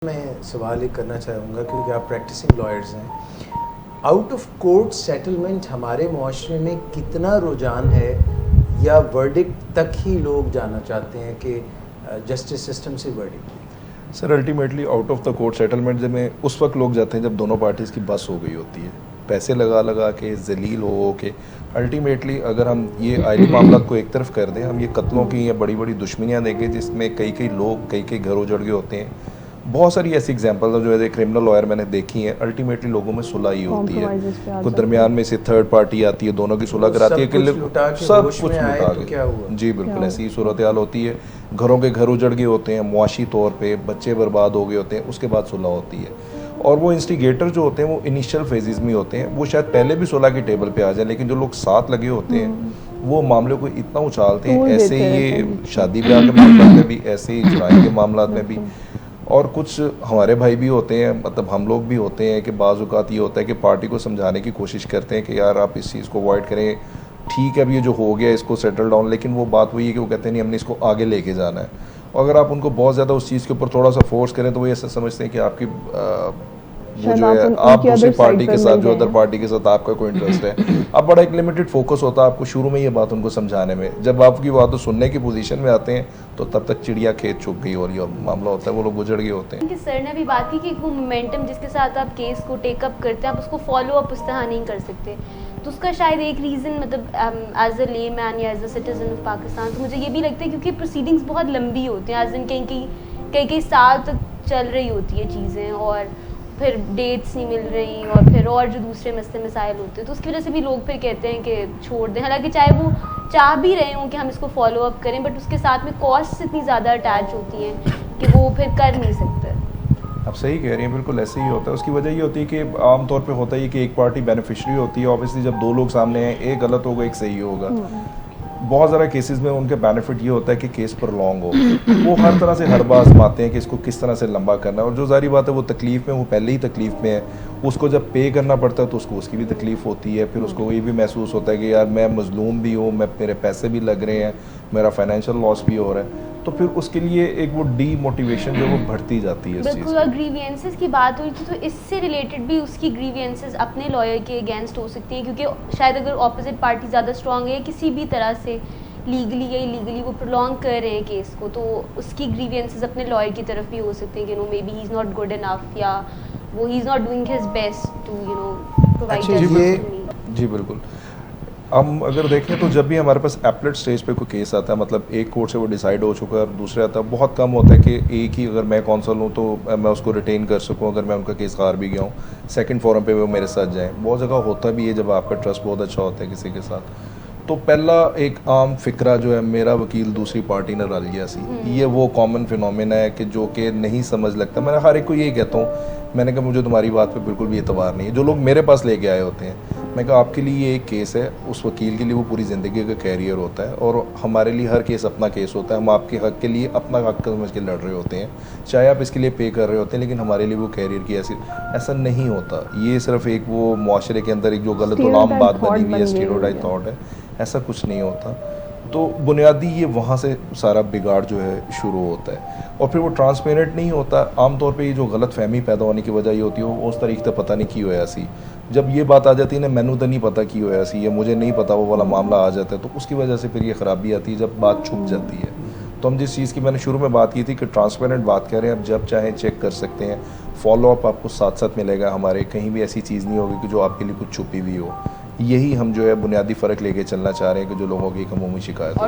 मैं सवाल एक करना चाहूँगा क्योंकि आप प्रैक्टिसिंग लॉयर्स हैं। आउट ऑफ कोर्ट सेटलमेंट हमारे माशरे में कितना रुझान है या वर्डिक्ट तक ही लोग जाना चाहते हैं कि जस्टिस सिस्टम से verdict? Sir ultimately out of the court settlement में उस वक्त लोग जाते हैं जब दोनों पार्टीज़ की बस हो गई होती है, पैसे लगा लगा के जलील हो के। अल्टीमेटली अगर हम ये आइली मामला को एक तरफ कर दें, हम ये कत्लों की या बड़ी बड़ी दुश्मनियाँ देखें जिसमें कई कई लोग कई कई घर उजड़ गए होते हैं। बहुत सारी ऐसी एग्जांपल है जो है क्रिमिनल लॉयर मैंने देखी है। अल्टीमेटली लोगों में सुलह ही होती है, कुछ दरमियान में से थर्ड पार्टी आती है, दोनों की सुलह कराती है कि सब कुछ लुटा के। जी बिल्कुल ऐसी ही सूरत हाल होती है। घरों के घर उजड़ गए होते हैं, मुआशी तौर पे बच्चे बर्बाद हो गए होते हैं, उसके बाद सुलह होती है। और वो इंस्टिगेटर जो होते हैं वो इनिशियल फेजेस में होते हैं, वो शायद पहले भी सुलह की टेबल पे आ जाए, लेकिन जो लोग साथ लगे होते हैं वो मामले को इतना उछालते हैं। ऐसे ही ये शादी ब्याह के मामला में भी, ऐसे ही जुराई के मामला में भी। और कुछ हमारे भाई भी होते हैं, मतलब हम लोग भी होते हैं कि बाज़ औक़ात ये होता है कि पार्टी को समझाने की कोशिश करते हैं कि यार आप इस चीज़ को अवॉइड करें, ठीक है अब ये जो हो गया इसको सेटल डाउन। लेकिन वो बात वही है कि वो कहते हैं नहीं हमने इसको आगे लेके जाना है। और अगर आप उनको बहुत ज़्यादा उस चीज़ के ऊपर थोड़ा सा फोर्स करें तो वो ऐसा समझते हैं कि आपकी वो जो है आप दूसरी पार्टी के साथ, जो अदर पार्टी के साथ आपका कोई इंटरेस्ट है। अब बड़ा एक लिमिटेड फोकस होता है आपको शुरू में ये बात उनको समझाने में। जब आपकी बात सुनने की पोजीशन में आते हैं तो तब तक चिड़िया खेत चुग गई और ये मामला होता है, वो लोग गुजर गए होते हैं। सर ने भी बात की कि वो मोमेंटम जिसके साथ आप केस को टेकअप करते हैं आप उसको फॉलो अप उस तरह नहीं कर सकते। तो उसका शायद एक रीज़न, मतलब एज अ ले मैन या as a citizen of Pakistan, तो मुझे ये भी लगता है क्योंकि प्रोसीडिंग्स बहुत लंबी होती हैं, एज इन कई साल तक चल रही होती है चीज़ें, और फिर डेट्स नहीं मिल रही, और फिर और जो दूसरे मसले मसाइल होते हैं, तो उसकी वजह से भी लोग फिर कहते हैं कि छोड़ दें। हालांकि चाहे वो चाह भी रहे हों कि हम इसको फॉलो अप करें, बट उसके साथ में कॉस्ट इतनी ज़्यादा अटैच होती हैं कि वो फिर कर नहीं सकते। आप सही कह रही हैं, बिल्कुल ऐसे ही होता है। उसकी वजह ये होती है कि आमतौर पे होता है कि एक पार्टी बेनिफिशरी होती है। ऑब्वियसली जब दो लोग सामने हैं, एक गलत होगा एक सही होगा। बहुत ज़्यादा केसेस में उनके बेनिफिट ये होता है कि केस पर लॉन्ग हो। वो हर तरह से हर बार आजमाते हैं कि इसको किस तरह से लंबा करना है। और जो जारी बात है वो तकलीफ़ में, वो पहले ही तकलीफ़ में है, उसको जब पे करना पड़ता है तो उसको उसकी भी तकलीफ़ होती है। फिर उसको ये भी महसूस होता है कि यार मैं मजलूम भी हूँ, मेरे पैसे भी लग रहे हैं, मेरा फाइनेंशियल लॉस भी हो रहा है। तो फिर उसके लिए एक वो डीमोटिवेशन जो वो बढ़ती जाती है। बिल्कुल। और ग्रीवियंसेस की बात हुई थी तो इससे रिलेटेड भी उसकी ग्रीवियंसेस अपने लॉयर के अगेंस्ट हो सकती हैं, क्योंकि शायद अगर ऑपोजिट पार्टी ज़्यादा स्ट्रांग है, किसी भी तरह से लीगली या इलीगली वो प्रोलॉन्ग कर रहे हैं केस को, तो उसकी ग्रीवियंसेस अपने लॉयर की तरफ भी हो सकते हैं कि no maybe he is not good enough, या वो he is not doing his best to provide justice. जी बिल्कुल। हम अगर देखें तो जब भी हमारे पास एपलेट स्टेज पे कोई केस आता है, मतलब एक कोर्ट से वो डिसाइड हो चुका है और दूसरे आता है, बहुत कम होता है कि एक ही अगर मैं कौंसल हूँ तो मैं उसको रिटेन कर सकूँ अगर मैं उनका केस हार भी गया हूँ, सेकंड फोरम पे वो मेरे साथ जाएं। बहुत जगह होता भी है जब आपका ट्रस्ट बहुत अच्छा होता है किसी के साथ। तो पहला एक आम फिक्रा जो है, मेरा वकील दूसरी पार्टी ने रल गया सी, ये वो कॉमन फिनोमेना है कि जो कि नहीं समझ लगता। मैं हर एक को यही कहता हूँ, मैंने कहा मुझे तुम्हारी बात पे बिल्कुल भी एतबार नहीं है। जो लोग मेरे पास लेके आए होते हैं, मैं कहा आपके लिए ये एक केस है, उस वकील के लिए वो पूरी ज़िंदगी का कैरियर होता है, और हमारे लिए हर केस अपना केस होता है। हम आपके हक़ के लिए अपना हक़ समझ के लड़ रहे होते हैं, चाहे आप इसके लिए पे कर रहे होते हैं, लेकिन हमारे लिए वो कैरियर की ऐसा नहीं होता। ये सिर्फ एक वो मुआशरे के अंदर एक जो गलत गुलाम बात बनी हुई है, स्टीरियोटाइप थॉट है, ऐसा कुछ नहीं होता। तो बुनियादी ये वहाँ से सारा बिगाड़ जो है शुरू होता है। और फिर वो ट्रांसपेरेंट नहीं होता। आमतौर पे ये जो गलत फहमी पैदा होने की वजह ये होती है वो उस तरीके से पता नहीं की होया सी। जब ये बात आ जाती है ना, मैनू तो नहीं पता की होया सी, या मुझे नहीं पता, वो वाला मामला आ जाता है, तो उसकी वजह से फिर ये ख़राबी आती है जब बात छुप जाती है। तो हम जिस चीज़ की मैंने शुरू में बात की थी कि ट्रांसपेरेंट बात करें, आप जब चाहें चेक कर सकते हैं, फॉलो अप आपको साथ साथ मिलेगा हमारे, कहीं भी ऐसी चीज़ नहीं होगी कि जो आपके लिए कुछ छुपी हुई हो। यही हम जो है बुनियादी फ़र्क लेके चलना चाह रहे हैं कि जो लोगों की एक अमूमी शिकायत है।